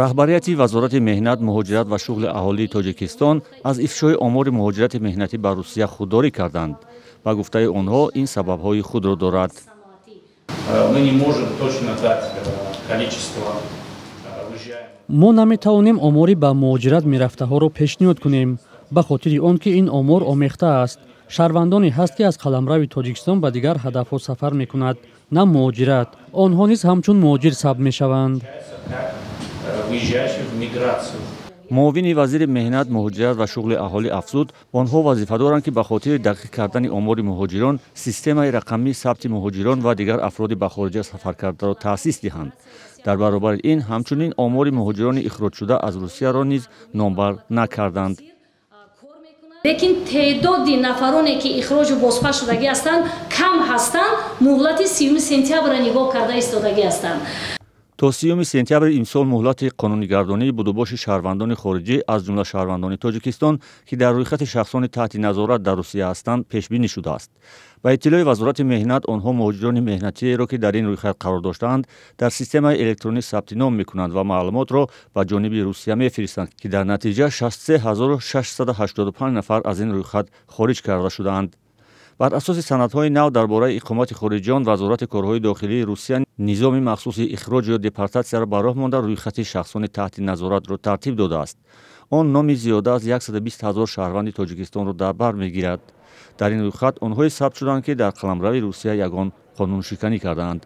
раҳбарияти вазорати меҳнат, муҳоҷират ва шуғли аҳолии Тоҷикистон аз ифшои омори муҳоҷирати меҳнатӣ ба Русия худдорӣ карданд. Ба гуфтаи онҳо ин сабабҳои худро дорад. мо наметавонем омори ба муҳоҷират мерафтаҳоро пешниҳод кунем, ба хотири он ки ин омор омехта аст. шаҳрвандоне ҳаст ки аз қаламрави Тоҷикистон ба дигар ҳадафҳо сафар мекунад, на муҳоҷират. Онҳо низ ҳамчун муҳоҷир сабт мешаванд. муовини вазири меҳнат, муҳоҷират ва шуғли аҳолӣ афзуд, онҳо вазифадоранд ки ба хотири дақиқ кардани омори муҳоҷирон системаи рақамии сабти муҳоҷирон ва дигар афроди ба хориҷа сафаркардаро таъсис диҳанд. дар баробари ин ҳамчунин омори муҳоҷирони ихроҷшуда аз Русияро низ номбар накарданд. лекин теъдоди нафароне ки ихроҷу бозпаш шудагӣ ҳастанд кам ҳастанд. муҳлати 30 сентябрро нигоҳ карда истодагӣ ҳастанд. то 30 сентябри имсол муҳлати қонунигардонии будубоши шаҳрвандони хориҷӣ аз ҷумла шаҳрвандони Тоҷикистон ки дар рӯйхати шахсони таҳти назорат дар Русия ҳастанд пешбинӣ шудааст. ба иттилои вазорати меҳнат, онҳо муҳоҷирони меҳнатиеро ки дар ин рӯйхат қарор доштаанд дар системаи электронӣ сабти ном мекунанд ва маълумотро ба ҷониби Русия мефиристанд ки дар натиҷа 63685 нафар аз ин рӯйхат хориҷ карда шудаанд. бар асоси санадҳои нав дар бораи иқомати хориҷиён, вазорати корҳои дохилии Русия низоми махсуси ихроҷ ё депортатсияро ба роҳ монда рӯйхати шахсони таҳти назоратро тартиб додааст. он номи зиёда аз 120 000 шаҳрванди Тоҷикистонро дар бар мегирад. дар ин рӯйхат онҳое сабт шуданд ки дар қаламрави Русия ягон қонуншиканӣ кардаанд.